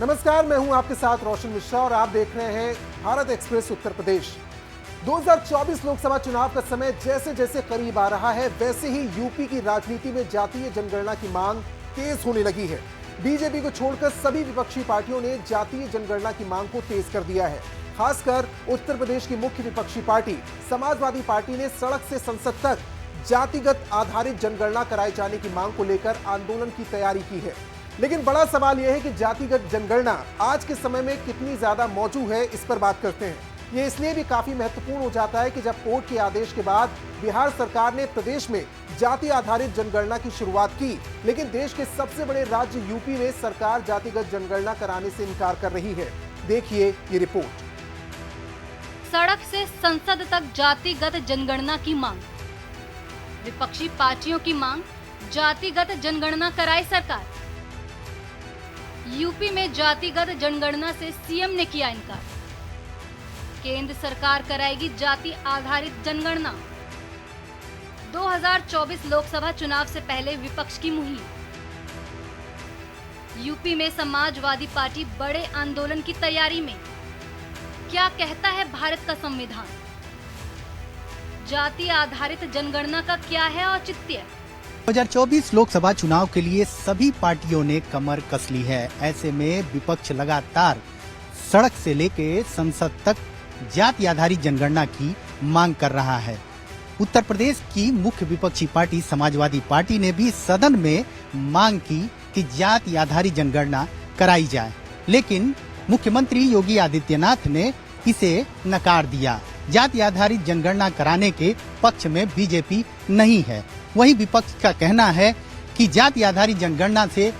नमस्कार, मैं हूं आपके साथ रोशन मिश्रा और आप देख रहे हैं भारत एक्सप्रेस उत्तर प्रदेश। 2024 लोकसभा चुनाव का समय जैसे जैसे करीब आ रहा है, वैसे ही यूपी की राजनीति में जातीय जनगणना की मांग तेज होने लगी है। बीजेपी को छोड़कर सभी विपक्षी पार्टियों ने जातीय जनगणना की मांग को तेज कर दिया है। खासकर उत्तर प्रदेश की मुख्य विपक्षी पार्टी समाजवादी पार्टी ने सड़क से संसद तक जातिगत आधारित जनगणना कराए जाने की मांग को लेकर आंदोलन की तैयारी की है। लेकिन बड़ा सवाल यह है कि जातिगत जनगणना आज के समय में कितनी ज्यादा मौजूद है, इस पर बात करते हैं। यह इसलिए भी काफी महत्वपूर्ण हो जाता है कि जब कोर्ट के आदेश के बाद बिहार सरकार ने प्रदेश में जाति आधारित जनगणना की शुरुआत की, लेकिन देश के सबसे बड़े राज्य यूपी में सरकार जातिगत जनगणना कराने से इनकार कर रही है। देखिए ये रिपोर्ट। सड़क से संसद तक जातिगत जनगणना की मांग। विपक्षी पार्टियों की मांग, जातिगत जनगणना कराए सरकार। यूपी में जातिगत जनगणना से सीएम ने किया इनकार। केंद्र सरकार कराएगी जाति आधारित जनगणना। 2024 लोकसभा चुनाव से पहले विपक्ष की मुहिम। यूपी में समाजवादी पार्टी बड़े आंदोलन की तैयारी में। क्या कहता है भारत का संविधान? जाति आधारित जनगणना का क्या है औचित्य? 2024 लोकसभा चुनाव के लिए सभी पार्टियों ने कमर कस ली है। ऐसे में विपक्ष लगातार सड़क से लेके संसद तक जाति आधारित जनगणना की मांग कर रहा है। उत्तर प्रदेश की मुख्य विपक्षी पार्टी समाजवादी पार्टी ने भी सदन में मांग की कि जाति आधारित जनगणना कराई जाए, लेकिन मुख्यमंत्री योगी आदित्यनाथ ने इसे नकार दिया। जाति आधारित जनगणना कराने के पक्ष में बीजेपी नहीं है। वहीं विपक्ष का कहना है कि जाति आधारित जनगणना से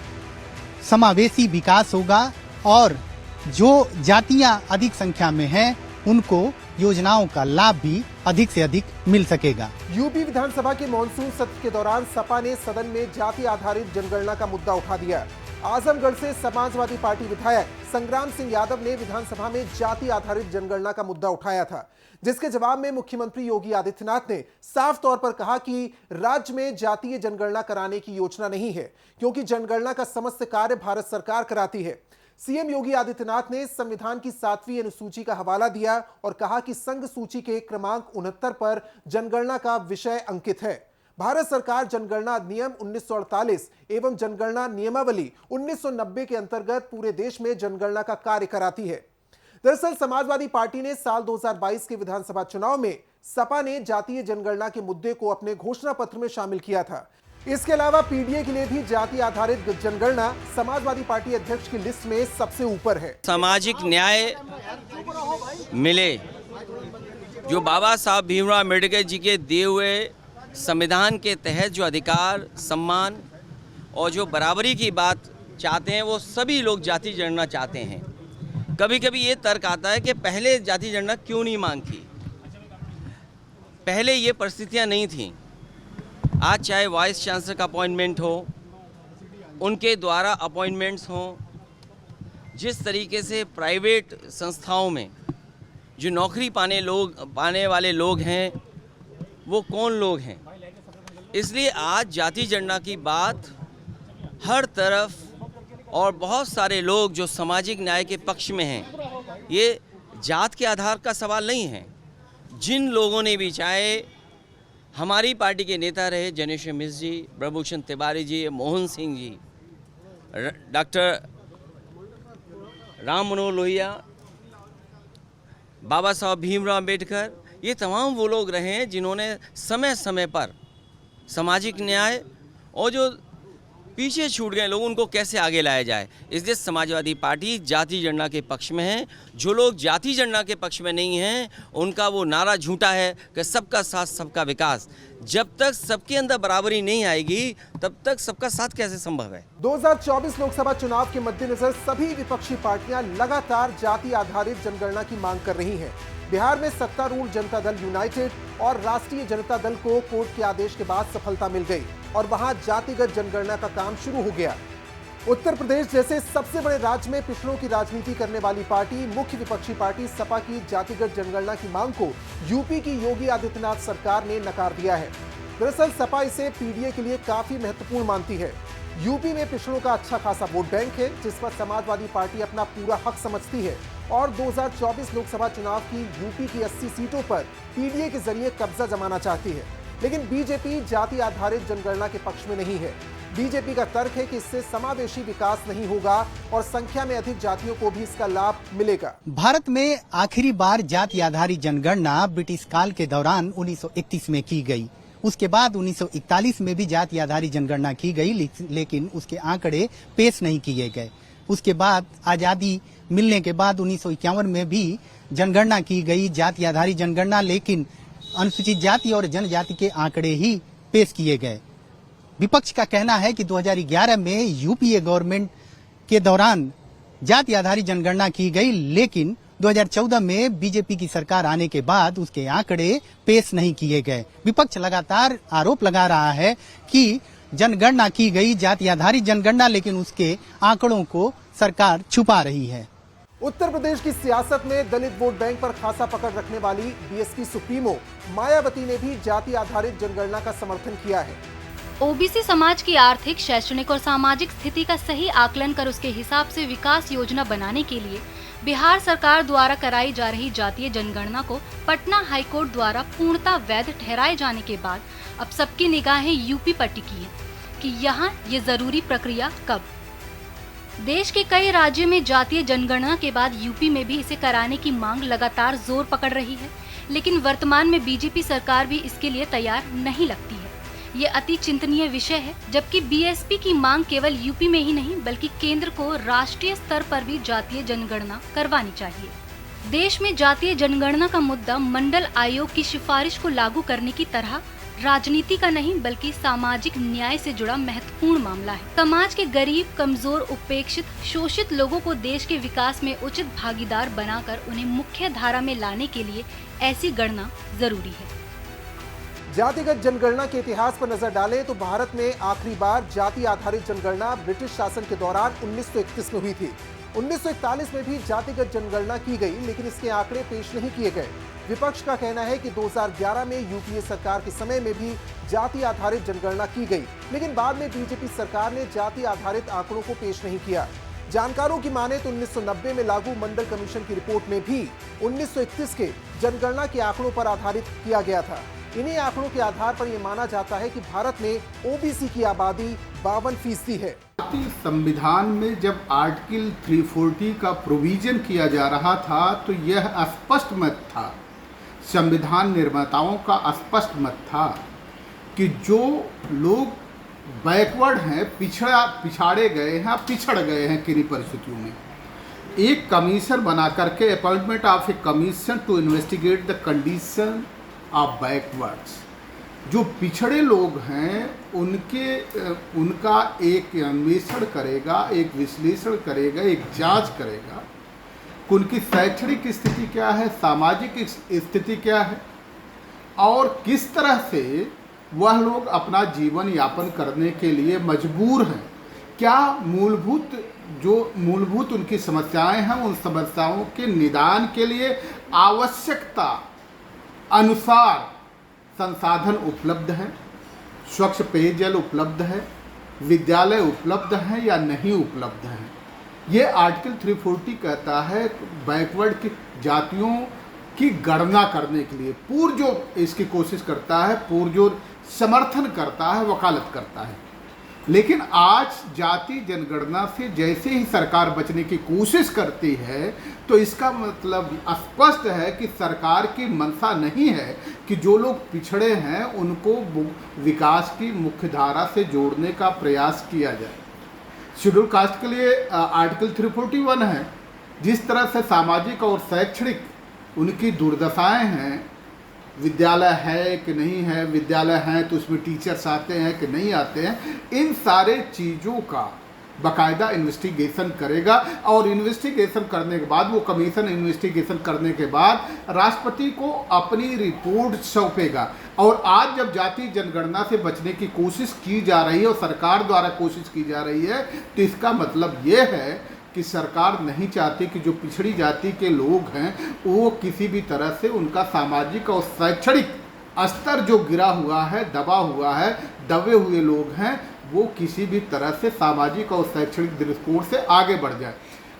समावेशी विकास होगा और जो जातियां अधिक संख्या में हैं उनको योजनाओं का लाभ भी अधिक से अधिक मिल सकेगा। यूपी विधानसभा के मॉनसून सत्र के दौरान सपा ने सदन में जाति आधारित जनगणना का मुद्दा उठा दिया। आजमगढ़ से समाजवादी पार्टी विधायक संग्राम सिंह यादव ने विधानसभा में जाति आधारित जनगणना का मुद्दा उठाया था, जिसके जवाब में मुख्यमंत्री योगी आदित्यनाथ ने साफ तौर पर कहा कि राज्य में जातीय जनगणना कराने की योजना नहीं है, क्योंकि जनगणना का समस्त कार्य भारत सरकार कराती है। सीएम योगी आदित्यनाथ ने संविधान की 7वीं अनुसूची का हवाला दिया और कहा कि संघ सूची के क्रमांक 69 पर जनगणना का विषय अंकित है। भारत सरकार जनगणना अधिनियम 1948 एवं जनगणना नियमावली 1990 के अंतर्गत पूरे देश में जनगणना का कार्य कराती है। दरअसल समाजवादी पार्टी ने साल 2022 के विधानसभा चुनाव में सपा ने जातीय जनगणना के मुद्दे को अपने घोषणा पत्र में शामिल किया था। इसके अलावा पीडीए के लिए भी जाति आधारित जनगणना समाजवादी पार्टी अध्यक्ष की लिस्ट में सबसे ऊपर है। सामाजिक न्याय मिले, जो बाबा साहब भीमराव अम्बेडकर जी के दिए हुए संविधान के तहत जो अधिकार, सम्मान और जो बराबरी की बात चाहते हैं, वो सभी लोग जाति जनगणना चाहते हैं। कभी कभी ये तर्क आता है कि पहले जाति जनगणना क्यों नहीं मांग थी। पहले ये परिस्थितियां नहीं थीं। आज चाहे वाइस चांसलर का अपॉइंटमेंट हो, उनके द्वारा अपॉइंटमेंट्स हों, जिस तरीके से प्राइवेट संस्थाओं में जो नौकरी पाने वाले लोग हैं, वो कौन लोग हैं। इसलिए आज जाति जनगणना की बात हर तरफ और बहुत सारे लोग जो सामाजिक न्याय के पक्ष में हैं, ये जात के आधार का सवाल नहीं है। जिन लोगों ने भी, चाहे हमारी पार्टी के नेता रहे जनेश्वर मिश्र जी, ब्रजभूषण तिवारी जी, मोहन सिंह जी, डॉक्टर राम मनोहर लोहिया, बाबा साहब भीमराव अम्बेडकर, ये तमाम वो लोग रहे हैं जिन्होंने समय समय पर सामाजिक न्याय और जो पीछे छूट गए लोग, उनको कैसे आगे लाया जाए। इसलिए समाजवादी पार्टी जाति जनगणना के पक्ष में है। जो लोग जाति जनगणना के पक्ष में नहीं हैं, उनका वो नारा झूठा है कि सबका साथ सबका विकास। जब तक सबके अंदर बराबरी नहीं आएगी, तब तक सबका साथ कैसे संभव है। 2024 लोकसभा चुनाव के मद्देनजर सभी विपक्षी पार्टियां लगातार जाति आधारित जनगणना की मांग कर रही हैं। बिहार में सत्तारूढ़ जनता दल यूनाइटेड और राष्ट्रीय जनता दल को कोर्ट के आदेश के बाद सफलता मिल गई और वहां जातिगत जनगणना का काम शुरू हो गया। उत्तर प्रदेश जैसे सबसे बड़े राज्य में पिछड़ों की राजनीति करने वाली पार्टी मुख्य विपक्षी पार्टी सपा की जातिगत जनगणना की मांग को यूपी की योगी आदित्यनाथ सरकार ने नकार दिया है। दरअसल सपा इसे पीडीए के लिए काफी महत्वपूर्ण मानती है। यूपी में पिछड़ों का अच्छा खासा वोट बैंक है, जिस पर समाजवादी पार्टी अपना पूरा हक समझती है और 2024 लोकसभा चुनाव की यूपी की 80 सीटों पर पीडीए के जरिए कब्जा जमाना चाहती है। लेकिन बीजेपी जाति आधारित जनगणना के पक्ष में नहीं है। बीजेपी का तर्क है कि इससे समावेशी विकास नहीं होगा और संख्या में अधिक जातियों को भी इसका लाभ मिलेगा। भारत में आखिरी बार जाति आधारित जनगणना ब्रिटिश काल के दौरान 1931 में की गई। उसके बाद 1941 में भी जाति आधारित जनगणना की गई, लेकिन उसके आंकड़े पेश नहीं किए गए। उसके बाद आजादी मिलने के बाद 1951 में भी जनगणना की गई, जाति आधारित जनगणना, लेकिन अनुसूचित जाति और जनजाति के आंकड़े ही पेश किए गए। विपक्ष का कहना है कि 2011 में यूपीए गवर्नमेंट के दौरान जाति आधारित जनगणना की गई, लेकिन 2014 में बीजेपी की सरकार आने के बाद उसके आंकड़े पेश नहीं किए गए। विपक्ष लगातार आरोप लगा रहा है कि जनगणना की गई, जाति आधारित जनगणना, लेकिन उसके आंकड़ों को सरकार छुपा रही है। उत्तर प्रदेश की सियासत में दलित वोट बैंक पर खासा पकड़ रखने वाली बीएसपी सुप्रीमो मायावती ने भी जाति आधारित जनगणना का समर्थन किया है। ओबीसी समाज की आर्थिक, शैक्षणिक और सामाजिक स्थिति का सही आकलन कर उसके हिसाब से विकास योजना बनाने के लिए बिहार सरकार द्वारा कराई जा रही जातीय जनगणना को पटना हाईकोर्ट द्वारा पूर्णतः वैध ठहराए जाने के बाद अब सबकी निगाहें यूपी पर टिकी है कि यहाँ ये जरूरी प्रक्रिया कब। देश के कई राज्यों में जातीय जनगणना के बाद यूपी में भी इसे कराने की मांग लगातार जोर पकड़ रही है, लेकिन वर्तमान में बीजेपी सरकार भी इसके लिए तैयार नहीं लगती है। ये अति चिंतनीय विषय है, जबकि बीएसपी की मांग केवल यूपी में ही नहीं बल्कि केंद्र को राष्ट्रीय स्तर पर भी जातीय जनगणना करवानी चाहिए। देश में जातीय जनगणना का मुद्दा मंडल आयोग की सिफारिश को लागू करने की तरह राजनीति का नहीं बल्कि सामाजिक न्याय से जुड़ा महत्वपूर्ण मामला है। समाज के गरीब, कमजोर, उपेक्षित, शोषित लोगों को देश के विकास में उचित भागीदार बनाकर उन्हें मुख्य धारा में लाने के लिए ऐसी गणना जरूरी है। जातिगत जनगणना के इतिहास पर नजर डालें तो भारत में आखिरी बार जाति आधारित जनगणना ब्रिटिश शासन के दौरान 1931 में हुई थी। 1941 में भी जातिगत जनगणना की गई, लेकिन इसके आंकड़े पेश नहीं किए गए। विपक्ष का कहना है कि 2011 में यूपीए सरकार के समय में भी जाति आधारित जनगणना की गई, लेकिन बाद में बीजेपी सरकार ने जाति आधारित आंकड़ों को पेश नहीं किया। जानकारों की माने तो 1990 में लागू मंडल कमीशन की रिपोर्ट में भी 1931 के जनगणना के आंकड़ों पर आधारित किया गया था। इन्हीं आंकड़ों के आधार पर यह माना जाता है कि भारत में ओबीसी की आबादी 52% है। संविधान में जब आर्टिकल 340 का प्रोविजन किया जा रहा था तो यह स्पष्ट मत था, संविधान निर्माताओं का स्पष्ट मत था कि जो लोग बैकवर्ड हैं, पिछाड़े गए हैं, पिछड़ गए हैं किन्हीं परिस्थितियों में, एक कमीशन बना करके appointment of a commission to investigate the condition of backwards, जो पिछड़े लोग हैं उनका एक अन्वेषण करेगा, एक विश्लेषण करेगा, एक जांच करेगा कि उनकी शैक्षणिक स्थिति क्या है, सामाजिक स्थिति क्या है और किस तरह से वह लोग अपना जीवन यापन करने के लिए मजबूर हैं। क्या मूलभूत उनकी समस्याएं हैं, उन समस्याओं के निदान के लिए आवश्यकता अनुसार संसाधन उपलब्ध है, स्वच्छ पेयजल उपलब्ध है, विद्यालय उपलब्ध है या नहीं उपलब्ध है। ये आर्टिकल 340 कहता है बैकवर्ड की जातियों की गणना करने के लिए पुरजोर इसकी कोशिश करता है, पुरजोर समर्थन करता है, वकालत करता है। लेकिन आज जाति जनगणना से जैसे ही सरकार बचने की कोशिश करती है तो इसका मतलब स्पष्ट है कि सरकार की मंशा नहीं है कि जो लोग पिछड़े हैं उनको विकास की मुख्य धारा से जोड़ने का प्रयास किया जाए। शेड्यूल कास्ट के लिए आर्टिकल 341 है। जिस तरह से सामाजिक और शैक्षणिक उनकी दुर्दशाएं हैं, विद्यालय है कि नहीं है, विद्यालय हैं तो उसमें टीचर्स आते हैं कि नहीं आते हैं, इन सारे चीज़ों का बाकायदा इन्वेस्टिगेशन करेगा और इन्वेस्टिगेशन करने के बाद वो कमीशन इन्वेस्टिगेशन करने के बाद राष्ट्रपति को अपनी रिपोर्ट सौंपेगा। और आज जब जाति जनगणना से बचने की कोशिश की जा रही है और सरकार द्वारा कोशिश की जा रही है तो इसका मतलब ये है कि सरकार नहीं चाहती कि जो पिछड़ी जाति के लोग हैं वो किसी भी तरह से उनका सामाजिक और शैक्षणिक स्तर जो गिरा हुआ है, दबा हुआ है, दबे हुए लोग हैं, वो किसी भी तरह से सामाजिक और शैक्षणिक दृष्टिकोण से आगे बढ़ जाए।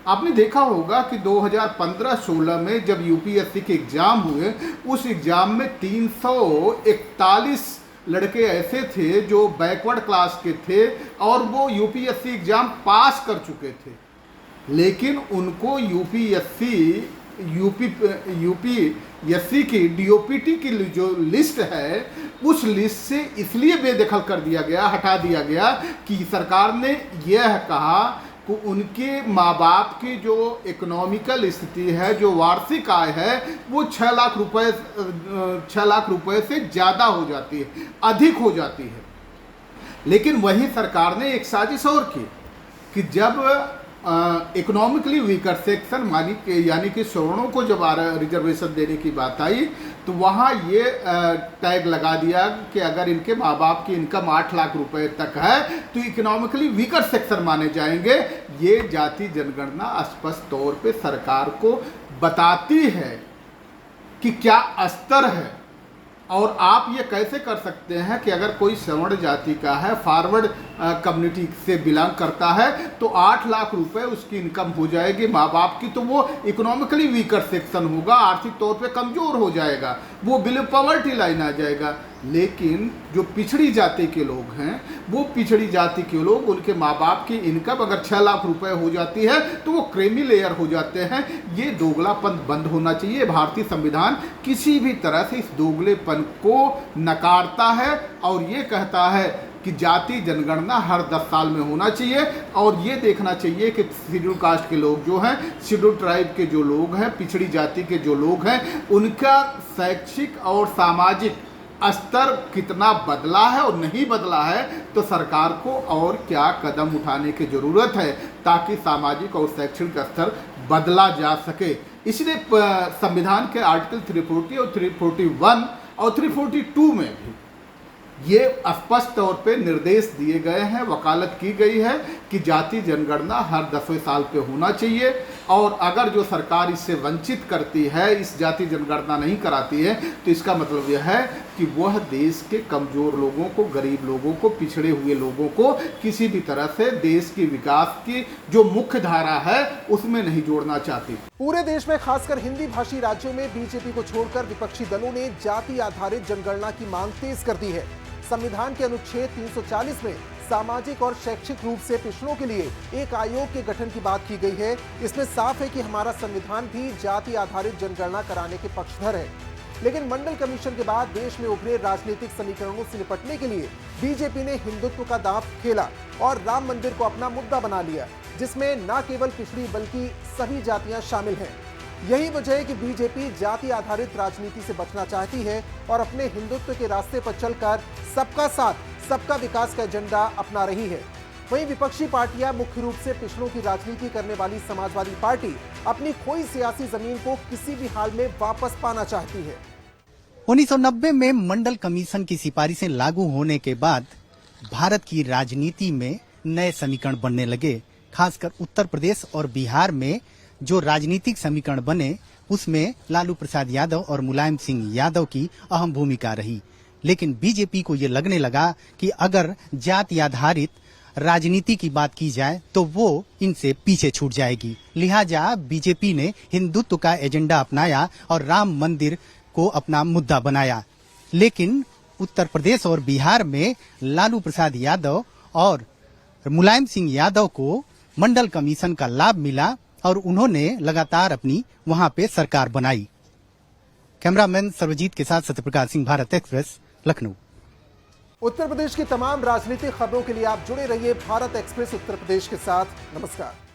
आपने देखा होगा कि 2015-16 में जब यूपीएससी के एग्ज़ाम हुए, उस एग्ज़ाम में 341 लड़के ऐसे थे जो बैकवर्ड क्लास के थे और वो यूपीएससी एग्ज़ाम पास कर चुके थे, लेकिन उनको यूपीएससी की डीओपीटी की जो लिस्ट है, उस लिस्ट से इसलिए बेदखल कर दिया गया, हटा दिया गया कि सरकार ने यह कहा कि उनके माँ बाप की जो इकोनॉमिकल स्थिति है, जो वार्षिक आय है, वो 6 लाख रुपए से ज़्यादा हो जाती है, अधिक हो जाती है। लेकिन वही सरकार ने एक साजिश और की कि जब इकोनॉमिकली वीकर सेक्शन यानी कि सवर्णों को जब रिजर्वेशन देने की बात आई, तो वहाँ ये टैग लगा दिया कि अगर इनके माँ बाप की इनकम 8 लाख रुपए तक है तो इकोनॉमिकली वीकर सेक्शन माने जाएंगे। ये जाति जनगणना स्पष्ट तौर पे सरकार को बताती है कि क्या स्तर है, और आप ये कैसे कर सकते हैं कि अगर कोई सवर्ण जाति का है, फॉरवर्ड कम्युनिटी से बिलोंग करता है, तो 8 लाख रुपए उसकी इनकम हो जाएगी माँ बाप की, तो वो इकोनॉमिकली वीकर सेक्शन होगा, आर्थिक तौर पे कमज़ोर हो जाएगा, वो बिलो पॉवर्टी लाइन आ जाएगा। लेकिन जो पिछड़ी जाति के लोग हैं, वो पिछड़ी जाति के लोग, उनके माँ बाप की इनकम अगर 6 लाख रुपए हो जाती है तो वो क्रीमी लेयर हो जाते हैं। ये दोगलापन बंद होना चाहिए। भारतीय संविधान किसी भी तरह से इस दोगलेपन को नकारता है और ये कहता है कि जाति जनगणना हर 10 साल में होना चाहिए, और ये देखना चाहिए कि शेड्यूल कास्ट के लोग जो हैं, शेड्यूल ट्राइब के जो लोग हैं, पिछड़ी जाति के जो लोग हैं, उनका शैक्षिक और सामाजिक स्तर कितना बदला है और नहीं बदला है, तो सरकार को और क्या कदम उठाने की ज़रूरत है ताकि सामाजिक और शैक्षणिक स्तर बदला जा सके। इसलिए संविधान के आर्टिकल 340 और 341 और 342 में भी ये स्पष्ट तौर पे निर्देश दिए गए हैं, वकालत की गई है कि जाति जनगणना हर 10वें साल पे होना चाहिए, और अगर जो सरकार इससे वंचित करती है, इस जाति जनगणना नहीं कराती है, तो इसका मतलब यह है कि वह देश के कमज़ोर लोगों को, गरीब लोगों को, पिछड़े हुए लोगों को किसी भी तरह से देश की विकास की जो मुख्य धारा है उसमें नहीं जोड़ना चाहती। पूरे देश में खासकर हिंदी भाषी राज्यों में बीजेपी को छोड़कर विपक्षी दलों ने जाति आधारित जनगणना की मांग तेज कर दी है। संविधान के अनुच्छेद 340 में सामाजिक और शैक्षिक रूप से पिछड़ों के लिए एक आयोग के गठन की बात की गई है। इसमें साफ है कि हमारा संविधान भी जाति आधारित जनगणना कराने के पक्षधर है। लेकिन मंडल कमीशन के बाद देश में उभरे राजनीतिक समीकरणों से निपटने के लिए बीजेपी ने हिंदुत्व का दांव खेला और राम मंदिर को अपना मुद्दा बना लिया, जिसमें न केवल पिछड़ी बल्कि सभी जातियां शामिल हैं। यही वजह है कि बीजेपी जाति आधारित राजनीति से बचना चाहती है और अपने हिंदुत्व के रास्ते पर चलकर सबका साथ, सबका विकास का एजेंडा अपना रही है। वहीं विपक्षी पार्टियां, मुख्य रूप से पिछड़ों की राजनीति करने वाली समाजवादी पार्टी, अपनी खोई सियासी जमीन को किसी भी हाल में वापस पाना चाहती है। 1990 में मंडल कमीशन की सिफारिशें लागू होने के बाद भारत की राजनीति में नए समीकरण बनने लगे। खासकर उत्तर प्रदेश और बिहार में जो राजनीतिक समीकरण बने, उसमें लालू प्रसाद यादव और मुलायम सिंह यादव की अहम भूमिका रही। लेकिन बीजेपी को ये लगने लगा कि अगर जाति आधारित राजनीति की बात की जाए तो वो इनसे पीछे छूट जाएगी। लिहाजा बीजेपी ने हिंदुत्व का एजेंडा अपनाया और राम मंदिर को अपना मुद्दा बनाया। लेकिन उत्तर प्रदेश और बिहार में लालू प्रसाद यादव और मुलायम सिंह यादव को मंडल कमीशन का लाभ मिला और उन्होंने लगातार अपनी वहां पे सरकार बनाई। कैमरामैन सर्वजीत के साथ सत्यप्रकाश सिंह, भारत एक्सप्रेस, लखनऊ। उत्तर प्रदेश की तमाम राजनीतिक खबरों के लिए आप जुड़े रहिए भारत एक्सप्रेस उत्तर प्रदेश के साथ। नमस्कार।